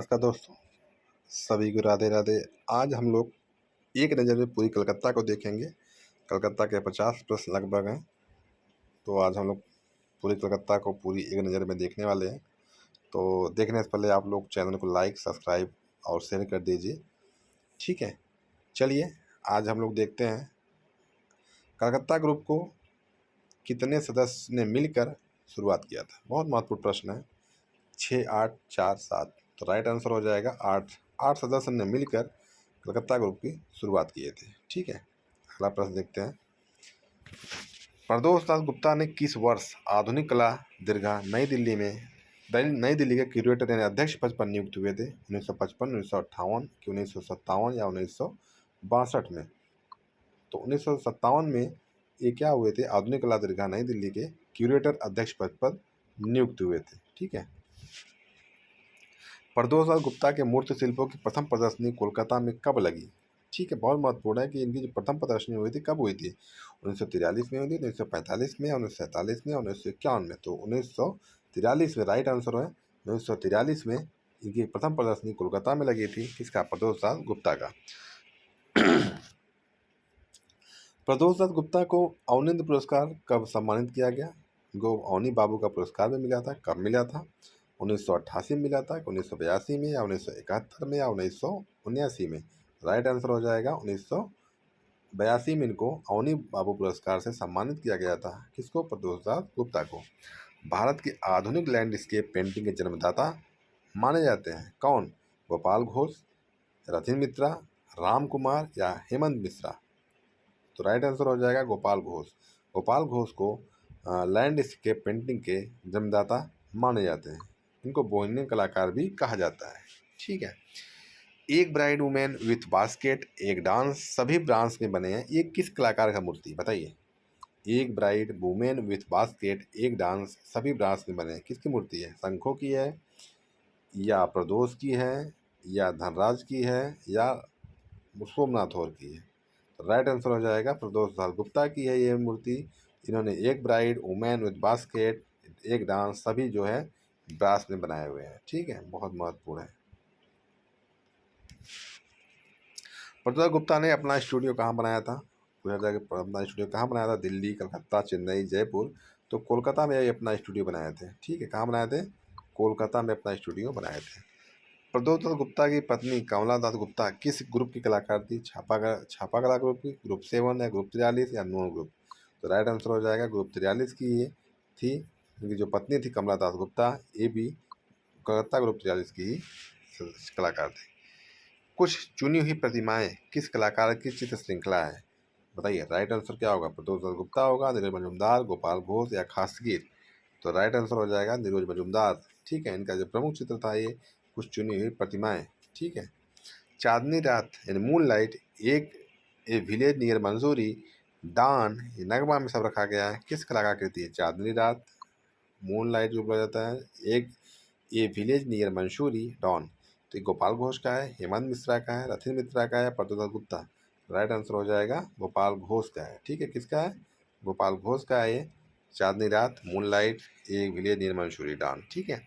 नमस्कार दोस्तों, सभी को राधे राधे। आज हम लोग एक नज़र में पूरी कलकत्ता को देखेंगे। कलकत्ता के 50 प्रश्न लगभग हैं, तो आज हम लोग पूरी कलकत्ता को पूरी एक नज़र में देखने वाले हैं। तो देखने से पहले आप लोग चैनल को लाइक, सब्सक्राइब और शेयर कर दीजिए। ठीक है, चलिए आज हम लोग देखते हैं कलकत्ता ग्रुप को कितने सदस्य ने मिलकर शुरुआत किया था। बहुत महत्वपूर्ण प्रश्न है। 6, 8, 4, 7, तो राइट आंसर हो जाएगा 8। 8 सदस्य ने मिलकर कलकत्ता ग्रुप की शुरुआत किए थे। ठीक है, अगला प्रश्न देखते हैं। प्रदोष दास गुप्ता ने किस वर्ष आधुनिक कला दीर्घा नई दिल्ली के क्यूरेटर यानी अध्यक्ष पद पर नियुक्त हुए थे? 1955, 1958 कि 1957 या 1962 में? तो 1957 में ये क्या हुए थे? आधुनिक कला दीर्घा नई दिल्ली के क्यूरेटर अध्यक्ष पद पर नियुक्त हुए थे। ठीक है। प्रदोष दास गुप्ता के मूर्ति शिल्पों की प्रथम प्रदर्शनी कोलकाता में कब लगी? ठीक है, बहुत महत्वपूर्ण है कि इनकी जो प्रथम प्रदर्शनी हुई थी कब हुई थी? 1943 में हुई थी, 1945 में, 1947 में, 1951 में। तो 1943 में राइट आंसर है। 1943 में इनकी प्रथम प्रदर्शनी कोलकाता में लगी थी। किसका? प्रदोष दास गुप्ता का। प्रदोष दास गुप्ता को अवनिंद्र पुरस्कार कब सम्मानित किया गया? इनको अवनी बाबू का पुरस्कार भी मिला था। कब मिला था? 1988 में मिला था, 1982 में, या 1971 में, या 1979 में? राइट आंसर हो जाएगा 1982 में इनको अवनी बाबू पुरस्कार से सम्मानित किया गया था। किसको? प्रदोष दास गुप्ता को। भारत की आधुनिक लैंडस्केप पेंटिंग के जन्मदाता माने जाते हैं कौन? गोपाल घोष, रथिन मित्रा, राम कुमार या हेमंत मिश्रा? तो राइट आंसर हो जाएगा गोपाल घोष। गोपाल घोष को लैंडस्केप पेंटिंग के जन्मदाता माने जाते हैं। इनको बोहेमियन कलाकार भी कहा जाता है। ठीक है। एक ब्राइड वुमेन विथ बास्केट, एक डांस सभी ब्रांच में बने हैं। ये किस कलाकार का मूर्ति? बताइए। एक ब्राइड वुमेन विथ बास्केट, एक डांस सभी ब्रांच में बने हैं। किसकी मूर्ति है? शंखो की है, या प्रदोष की है, या धनराज की है, या सोमनाथ और की है? तो राइट आंसर हो जाएगा प्रदोष दास गुप्ता की है ये मूर्ति। इन्होंने एक ब्राइड वुमेन विथ बास्केट, एक डांस सभी जो है ब्रास में बनाए हुए हैं। ठीक है, बहुत महत्वपूर्ण है। प्रदोष गुप्ता ने अपना स्टूडियो कहाँ बनाया था? पूछा जाए कि अपना स्टूडियो कहाँ बनाया था? दिल्ली, कलकत्ता, चेन्नई, जयपुर। तो कोलकाता में ये अपना स्टूडियो बनाए थे। ठीक है, कहाँ बनाए थे? कोलकाता में अपना स्टूडियो बनाए थे। प्रदोष दास गुप्ता की पत्नी कमला दास गुप्ता किस ग्रुप की कलाकार थी? छापा कला ग्रुप की, ग्रुप 7 या ग्रुप 43 या नून ग्रुप? तो राइट आंसर हो जाएगा ग्रुप 43 की ये थी। उनकी जो पत्नी थी कमला दास गुप्ता, ये भी कलकत्ता ग्रुप 43 की ही कलाकार थी। कुछ चुनी हुई प्रतिमाएं किस कलाकार की चित्र श्रृंखला है? बताइए। राइट आंसर क्या होगा? प्रदोष दास गुप्ता होगा, नीरज मजूमदार, गोपाल घोष या खासगीर? तो राइट आंसर हो जाएगा नीरज मजूमदार। ठीक है, इनका जो प्रमुख चित्र था ये कुछ चुनी हुई प्रतिमाएं। ठीक है। चांदनी रात यानी मून लाइट, एक ए विलेज नियर मंसूरी, डान ये नगमा में सब रखा गया है। किस कलाकार की कृति है? चांदनी रात, मून लाइट जो बोला जाता है, एक ये विलेज नियर मंसूरी, डॉन। तो ये गोपाल घोष का है, हेमंत मिश्रा का है, रथिन मित्रा का है, प्रदोष गुप्ता? राइट आंसर हो जाएगा गोपाल घोष का है। ठीक है, किसका है? गोपाल घोष का है ये। चांदनी रात, मून लाइट, एक विलेज नियर मंसूरी, डॉन। ठीक है।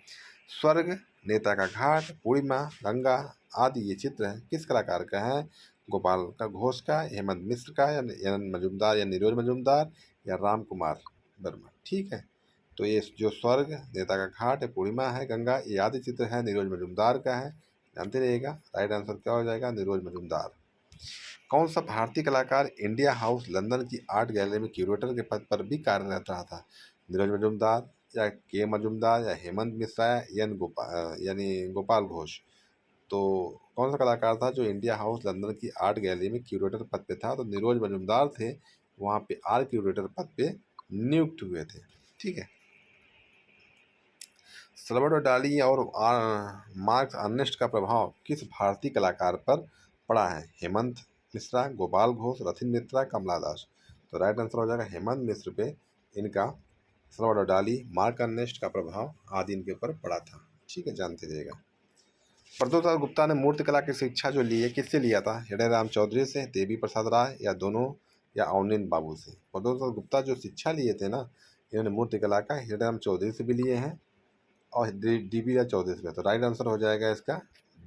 स्वर्ग, नेता का घाट, पूर्णिमा, गंगा आदि ये चित्र है किस कलाकार का है? गोपाल का घोष का, हेमंत मिश्र का, या मजूमदार या नीरज मजूमदार, या राम कुमार वर्मा? ठीक है। तो ये जो स्वर्ग, नेता का घाट है, पूर्णिमा है, गंगा ये आदि चित्र है नीरज मजूमदार का है। जानते रहिएगा। राइट आंसर क्या हो जाएगा? नीरज मजूमदार। कौन सा भारतीय कलाकार इंडिया हाउस लंदन की आर्ट गैलरी में क्यूरेटर के पद पर भी कार्यरत रहा था? नीरज मजूमदार, या के मजूमदार, या हेमंत मिश्रा, यानी गोपाल घोष? तो कौन सा कलाकार था जो इंडिया हाउस लंदन की आर्ट गैलरी में क्यूरेटर पद पे था? तो नीरज मजूमदार थे, वहाँ पे आर्ट क्यूरेटर पद पे नियुक्त हुए थे। ठीक है। सल्वाडोर डाली और मार्क्स अर्नेस्ट का प्रभाव किस भारतीय कलाकार पर पड़ा है? हेमंत मिश्रा, गोपाल घोष, रथिन मित्रा, कमला दास? तो राइट आंसर हो जाएगा हेमंत मिश्र पे इनका सल्वाडोर डाली, मार्क अर्नेस्ट का प्रभाव आदि इनके ऊपर पड़ा था। ठीक है, जानते रहिएगा। प्रदोष दास गुप्ता ने मूर्तिकला की शिक्षा जो ली है किससे लिया था? हृदय राम चौधरी से, देवी प्रसाद राय, या दोनों, या अवनिंद बाबू से? प्रदोष दास गुप्ता जो शिक्षा लिए थे ना, इन्होंने मूर्तिकला का हृदय राम चौधरी से भी लिए हैं और डीबी या चौधरी से। तो राइट आंसर हो जाएगा इसका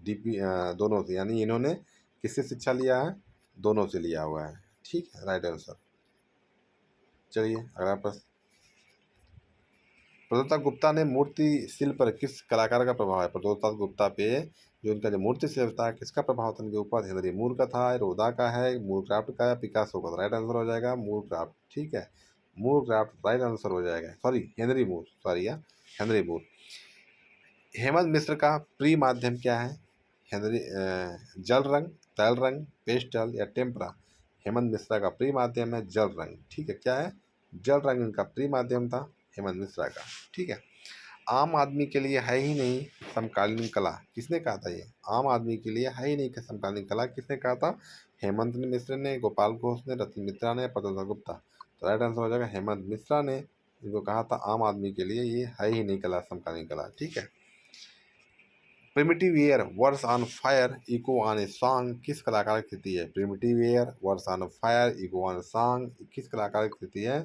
डीपी दोनों से, यानी इन्होंने किससे शिक्षा लिया है? दोनों से लिया हुआ है। ठीक है, राइट आंसर। चलिए अगला प्रश्न। प्रदोता गुप्ता ने मूर्ति शिल्प पर किस कलाकार का प्रभाव है? प्रदोता गुप्ता पे जो उनका जो मूर्ति शिल्प था किसका प्रभाव था उनके ऊपर? हेनरी मूर का था, रोदा का है, मूर क्राफ्ट का है, पिकासो का? राइट आंसर हो जाएगा मूर क्राफ्ट। ठीक है, मूर क्राफ्ट राइट आंसर हो जाएगा। सॉरी हेनरी मूर, सॉरी यार, हेनरी मूर। हेमंत मिश्र का प्री माध्यम क्या है? हेनरी जल रंग, तैल रंग, पेस्टल या टेम्परा? हेमंत मिश्रा का प्री माध्यम है जल रंग। ठीक है, क्या है? जल रंग इनका प्री माध्यम था हेमंत मिश्रा का। ठीक है, आम आदमी के लिए है ही नहीं समकालीन कला, किसने कहा था ये? आम आदमी के लिए है ही नहीं समकालीन कला, किसने कहा था? हेमंत मिश्र ने, गोपाल घोष ने, रतन मित्रा ने, प्रदोता गुप्ता? तो राइट आंसर हो जाएगा हेमंत मिश्रा ने इनको कहा था आम आदमी के लिए ये है ही नहीं कला, समकालीन कला। ठीक है, primitive air words on fire eco on a song किस कलाकार की कृति है? Primitive air words on fire eco on song किस कलाकार की कृति है?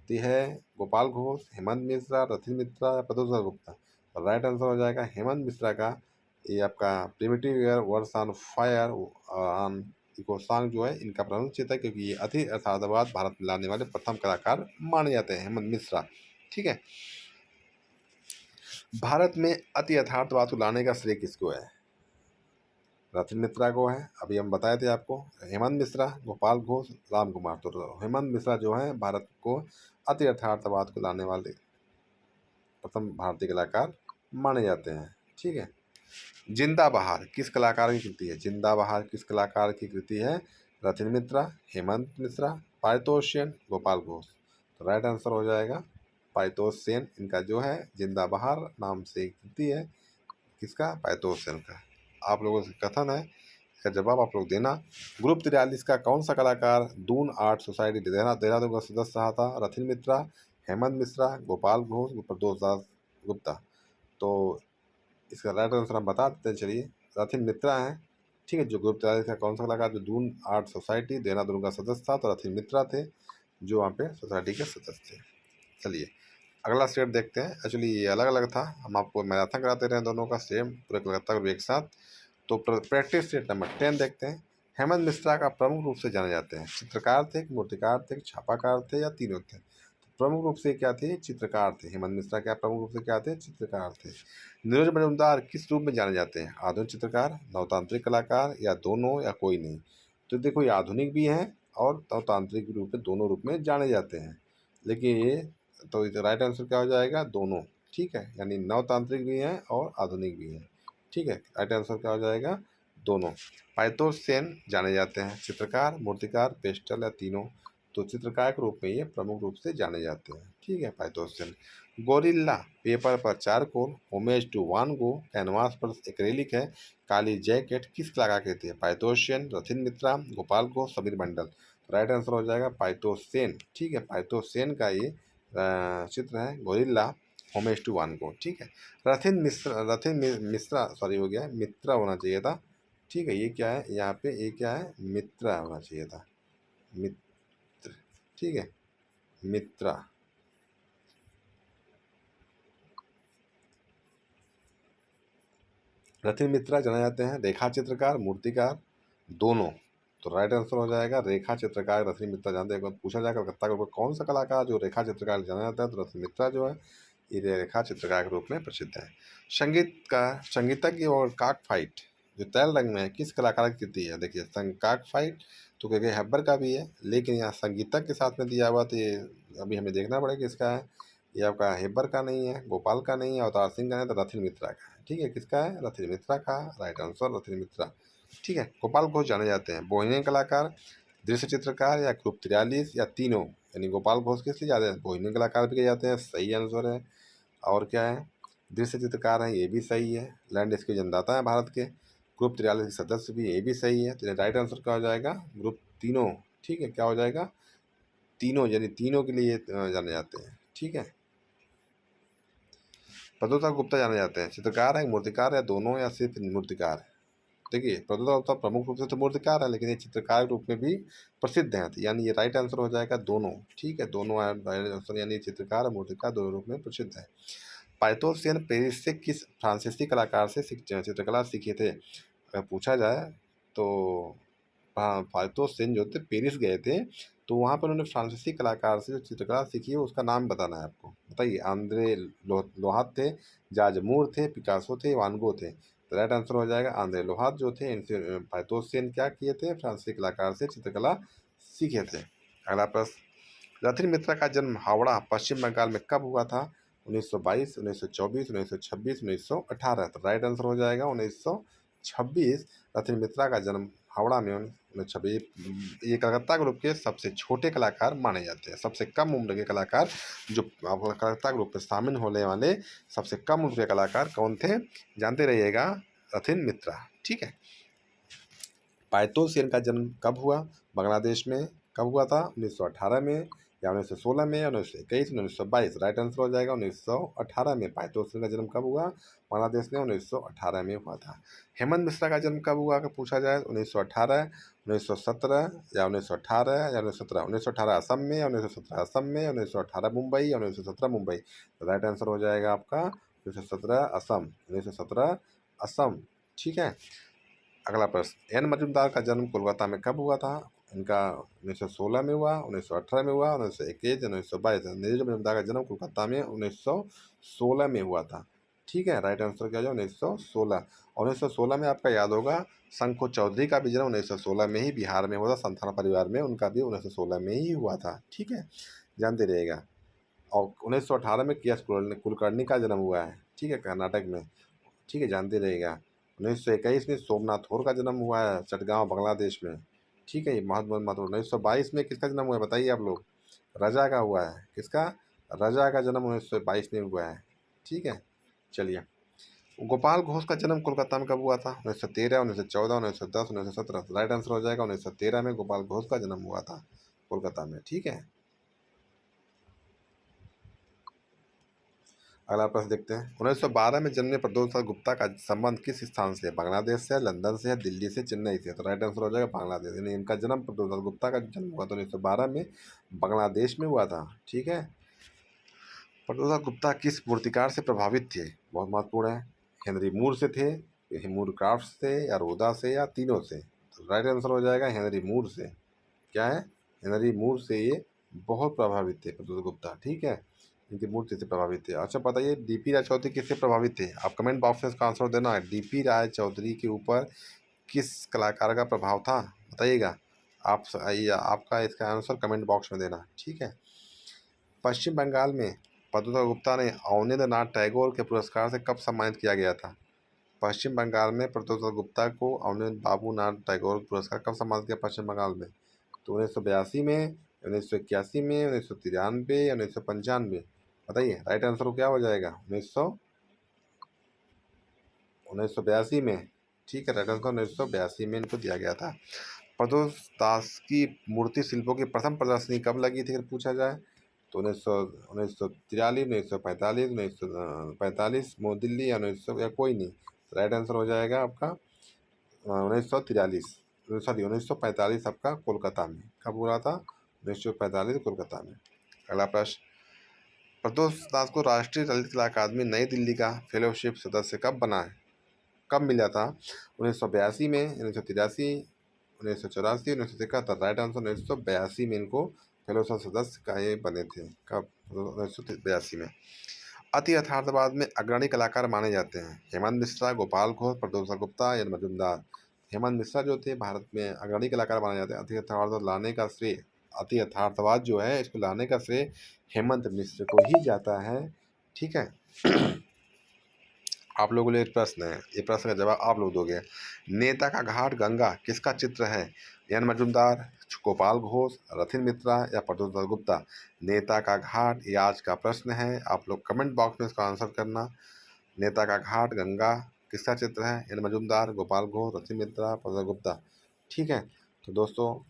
तो है गोपाल घोष, हेमंत मिश्रा, रथिन मित्रा या प्रदोता गुप्ता? राइट आंसर हो जाएगा हेमंत मिश्रा का ये आपका primitive air words on fire on echo song जो है इनका प्रमुख है, क्योंकि ये अति यथार्थवाद भारत में लाने वाले प्रथम कलाकार माने जाते हैं हेमंत मिश्रा। ठीक है, भारत में अति यथार्थवाद को लाने का श्रेय किसको है? रथिन मिश्रा को है, अभी हम बताए थे आपको। हेमंत मिश्रा, गोपाल घोष, राम कुमार। तो हेमंत मिश्रा जो है भारत को अति यथार्थवाद को लाने वाले प्रथम भारतीय कलाकार माने जाते हैं। ठीक है, जिंदा बहार किस कलाकार की कृति है? जिंदा बहार किस कलाकार की कृति है? रथिन मिश्रा, हेमंत मिश्रा, पारितोष सेन, गोपाल घोष? तो राइट आंसर हो जाएगा पारितोष सेन इनका जो है जिंदा बहार नाम से कृति है किसका? पारितोष सेन का। आप लोगों से कथन है, इसका जवाब आप लोग देना। ग्रुप 43 का कौन सा कलाकार दून आर्ट सोसाइटी देहरादून का सदस्य रहा था? रथिन मिश्रा, हेमंत मिश्रा, गोपाल घोष, प्रदोष गुप्ता? तो इसका राइट आंसर हम बता देते हैं, चलिए। रथिन मित्रा है। ठीक है, जो ग्रुप 43 का कौन सा कलाकार जो दून आर्ट सोसाइटी देहरादून का सदस्य था? तो रथिन मित्रा थे जो वहाँ पे सोसाइटी के सदस्य थे। चलिए अगला स्टेट देखते हैं। एक्चुअली ये अलग अलग था, हम आपको मैराथन कराते रहे दोनों का सेम पूरे कलकत्ता ग्रुप एक साथ। तो प्रैक्टिस सेट नंबर 10 देखते हैं। हेमंत मिश्रा का प्रमुख रूप से जाने जाते हैं चित्रकार थे, मूर्तिकार थे, छापाकार थे या तीनों थे? तो प्रमुख रूप से क्या थे? चित्रकार थे। हेमंत मिश्रा क्या प्रमुख रूप से क्या थे? चित्रकार थे। नीरज मजूमदार किस रूप में जाने जाते हैं? आधुनिक चित्रकार, नवतांत्रिक कलाकार या दोनों या कोई नहीं? तो देखो ये आधुनिक भी हैं और नवतांत्रिक रूप में, दोनों रूप में जाने जाते हैं। लेकिन ये तो राइट आंसर क्या हो जाएगा? दोनों। ठीक है, यानी नवतांत्रिक भी हैं और आधुनिक भी हैं। ठीक है, राइट आंसर क्या हो जाएगा? दोनों। पारितोष सेन जाने जाते हैं चित्रकार, मूर्तिकार, पेस्टल या तीनों? तो चित्रकार के रूप में ये प्रमुख रूप से जाने जाते हैं। ठीक है, पारितोष सेन। गोरिल्ला पेपर पर charcoal, homage to Van Gogh, canvas पर एक्रेलिक है, काली जैकेट किस कलाकार की कृति है? पारितोष सेन, रथिन मित्रा, गोपाल घोष, समीर मंडल? राइट आंसर हो जाएगा पारितोष सेन। ठीक है, पारितोष सेन का ये चित्र है गोरिल्ला, होमेज टू वान गो। ठीक है, रथिन मिश्रा सॉरी हो गया, मित्रा होना चाहिए था। ठीक है, ये क्या है यहाँ पे? ये क्या है? मित्रा होना चाहिए था, मित्र। ठीक है, मित्रा। रथिन मित्रा जाने जाते हैं रेखा चित्रकार, मूर्तिकार, दोनों? तो राइट आंसर हो जाएगा रेखा चित्रकार रथिन मित्रा जानते हैं। पूछा जाए कलकत्ता के ऊपर कौन सा कलाकार जो रेखा चित्रकार जाना जाता है, तो रथिन मित्रा जो है ये रेखा चित्रकार के रूप में प्रसिद्ध है। संगीत का संगीतज्ञ और काक फाइट जो तैल रंग में है किस कलाकार की कृति है? देखिए काक फाइट तो कह हेब्बर का भी है, लेकिन यहाँ संगीतज्ञ के साथ में दिया हुआ, तो ये अभी हमें देखना पड़ेगा किसका है। ये आपका हेब्बर का नहीं है, गोपाल का नहीं है, अवतार सिंह का नहीं, तो रथिन मित्रा का है। ठीक है, किसका है? रथिन मित्रा का। राइट आंसर रथिन मित्रा। ठीक है, गोपाल घोष जाने जाते हैं बोहिनी कलाकार, दृश्य चित्रकार या ग्रुप 43 या तीनों? यानी गोपाल घोष किस लिए जाते हैं? बोहिनी कलाकार भी कहे जाते हैं, सही आंसर है। और क्या है? दृश्य चित्रकार हैं, ये भी सही है। लैंडस्केप जन्मदाता है भारत के। ग्रुप 43 के सदस्य भी, ये भी सही है। तो राइट आंसर क्या हो जाएगा? ग्रुप तीनों। ठीक है, क्या हो जाएगा? तीनों, यानी तीनों के लिए जाने जाते हैं। ठीक है, प्रदोता गुप्ता जाने जाते हैं चित्रकार है, मूर्तिकार है, दोनों या सिर्फ मूर्तिकार है? देखिए प्रदोता गुप्ता प्रमुख रूप से तो मूर्तिकार है, लेकिन ये चित्रकार के रूप में भी प्रसिद्ध हैं, तो यानी ये राइट आंसर हो जाएगा दोनों। ठीक है, दोनों राइट आंसर, यानी चित्रकार और मूर्तिकार दोनों रूप में प्रसिद्ध है। पाइथोसियन पेरिस से किस फ्रांसीसी कलाकार से चित्रकला सीखे थे? अगर पूछा जाए तो हाँ, फाइतोस सेन जो थे पेरिस गए थे, तो वहाँ पर उन्होंने फ्रांसीसी कलाकार से जो चित्रकला सीखी है उसका नाम बताना है आपको। बताइए, आंद्रे लोहात थे, जॉर्ज मूर थे, पिकासो थे, वान गो थे। तो राइट आंसर हो जाएगा आंद्रे लोहात जो थे, इनसे फाइतोस सेन क्या किए थे, फ्रांसीसी कलाकार से चित्रकला सीखे थे। अगला प्रश्न, रथिन मित्रा का जन्म हावड़ा पश्चिम बंगाल में कब हुआ था? 1922, 1924, 1926, 1918। तो राइट आंसर हो जाएगा 1926। रथिन मित्रा का जन्म हावड़ा में 1926। ये कलकत्ता ग्रुप के सबसे छोटे कलाकार माने जाते हैं, सबसे कम उम्र के कलाकार जो कलकत्ता ग्रुप में शामिल होने वाले सबसे कम उम्र के कलाकार कौन थे, जानते रहिएगा, रथिन मित्रा। ठीक है। पाइतो सेन का जन्म कब हुआ? बांग्लादेश में। कब हुआ था? 1918 में, या 1916 में, या 1921, 1922। राइट आंसर हो जाएगा 1918 में। पाइतो सेन का जन्म कब हुआ? बांग्लादेश में 1918 में हुआ था। हेमंत मिश्रा का जन्म कब हुआ अगर पूछा जाए? 1918, 1917, या 1918, या 1917। 1918 असम में, या 1917 असम में, या 1918 मुंबई, या 1917 मुंबई। तो राइट आंसर हो जाएगा आपका 1917 असम। 1917 असम। ठीक है। अगला प्रश्न, एन मजूमदार का जन्म कोलकाता में कब हुआ था? इनका 1916 में हुआ, 1918 में हुआ, 1921, 1922। नीरज मजूमदार का जन्म कोलकाता में 1916 में हुआ था। ठीक है। राइट आंसर क्या हो जाए 1916। 1916 में आपका याद होगा शंको चौधरी का भी जन्म 1916 में ही बिहार में हुआ था, संथाल परिवार में, उनका भी 1916 में ही हुआ था। ठीक है, जानते रहिएगा। और 1918 में के एस कुलकर्णी का जन्म हुआ है, ठीक है, कर्नाटक में। ठीक है, जानते रहिएगा। 1921 में सोमनाथ होर का जन्म हुआ है चटगांव बांग्लादेश में। ठीक है, ये महत्वपूर्ण। 1922 में किसका जन्म हुआ है बताइए आप लोग? रजा का हुआ है। किसका? रजा का जन्म 1922 में हुआ है। ठीक है, चलिए। गोपाल घोष का जन्म कोलकाता में कब हुआ था? 1913, 1914, 1910, 1917। राइट आंसर हो जाएगा 1913 में गोपाल घोष का जन्म हुआ था कोलकाता में। ठीक है। अगला प्रश्न देखते हैं। 1912 में जन्मे प्रद्योत गुप्ता का संबंध किस स्थान से है? बांग्लादेश से, लंदन से, दिल्ली से, चेन्नई से। तो राइट आंसर हो जाएगा बांग्लादेश। यानी इनका जन्म, प्रद्योत गुप्ता का जन्म हुआ था 1912 में, बांग्लादेश में हुआ था। ठीक है। प्रद्योत गुप्ता किस मूर्तिकार से प्रभावित थे? बहुत महत्वपूर्ण है। हेनरी मूर से थे, मूर क्राफ्ट से, या रोदा से, या तीनों से। तो राइट आंसर हो जाएगा हेनरी मूर से। क्या है? हेनरी मूर से ये बहुत प्रभावित थे प्रद्योत गुप्ता। ठीक है, इनकी मूर्ति से प्रभावित थे। अच्छा बताइए, डीपी राय चौधरी किससे प्रभावित थे? आप कमेंट बॉक्स में इसका आंसर देना है। डीपी राय चौधरी के ऊपर किस कलाकार का प्रभाव था बताइएगा। आप आपका इसका आंसर कमेंट बॉक्स में देना। ठीक है। पश्चिम बंगाल में प्रद्योत गुप्ता ने अवनींद्र नाथ टैगोर के पुरस्कार से कब सम्मानित किया गया था? पश्चिम बंगाल में प्रद्योत गुप्ता को अवनींद्र बाबू नाथ टैगोर पुरस्कार कब सम्मानित किया पश्चिम बंगाल में? तो 1982 में, 1981 में, 1993, या 1995। बताइए, राइट आंसर क्या हो जाएगा? 1982 में। ठीक है, राइट आंसर 1982 में इनको दिया गया था। प्रदोष दास की मूर्ति शिल्पों की प्रथम प्रदर्शनी कब लगी थी अगर पूछा जाए? तो 1943, 1945, 1945 दिल्ली, या 1900, या कोई नहीं। राइट आंसर हो जाएगा आपका 1943, सॉरी 1945 आपका कोलकाता में। कब हुआ था? 1945 कोलकाता में। अगला प्रश्न, प्रदोष दास को राष्ट्रीय ललित कला अकादमी नई दिल्ली का फेलोशिप सदस्य कब बना है, कब मिला था? 1982 में, 1983, 1984, 1971। राइट आंसर 1982 में इनको फेलोशिप सदस्य का ये बने थे। कब? 1982 में। अति यथार्थवाद में अग्रणी कलाकार माने जाते हैं हेमंत मिश्रा, गोपाल घोष, प्रद्योत गुप्ता, या मजूमदार। हेमंत मिश्रा जो थे भारत में अग्रणी कलाकार माने जाते हैं। अति यथार्थवाद लाने का श्रेय, अति यथार्थवाद जो है इसको लाने का श्रेय हेमंत मिश्र को ही जाता है। ठीक है। आप लोगों के लिए एक प्रश्न है, ये प्रश्न का जवाब आप लोग दोगे। नेता का घाट गंगा किसका चित्र है? एन मजूमदार, गोपाल घोष, रथिन मित्रा, या प्रद्योत गुप्ता। नेता का घाट ये आज का प्रश्न है, आप लोग कमेंट बॉक्स में इसका आंसर करना। नेता का घाट गंगा किसका चित्र है? एन मजूमदार, गोपाल घोष, रथिन मित्रा, प्रद्योत गुप्ता। ठीक है। तो दोस्तों,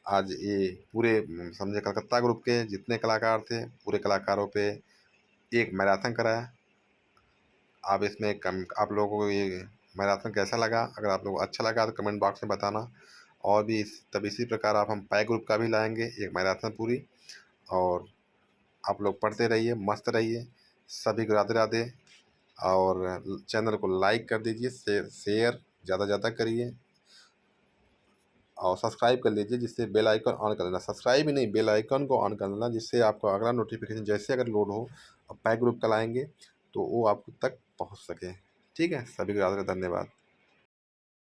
आज ये पूरे समझे कलकत्ता ग्रुप के जितने कलाकार थे, पूरे कलाकारों पे एक मैराथन कराया। आप इसमें कम, आप लोगों को ये मैराथन कैसा लगा? अगर आप लोगों को अच्छा लगा तो कमेंट बॉक्स में बताना। और भी तब इसी प्रकार आप हम पाई ग्रुप का भी लाएंगे एक मैराथन पूरी। और आप लोग पढ़ते रहिए, मस्त रहिए। सभी को राधे राधे। और चैनल को लाइक कर दीजिए, शेयर ज़्यादा ज़्यादा करिए और सब्सक्राइब कर लीजिए, जिससे बेल आइकन ऑन कर लेना। सब्सक्राइब ही नहीं, बेल आइकन को ऑन कर लेना, जिससे आपको अगला नोटिफिकेशन जैसे अगर लोड हो, पैक ग्रुप का लाएंगे तो वो आप तक पहुंच सके। ठीक है, सभी को ज़्यादा धन्यवाद।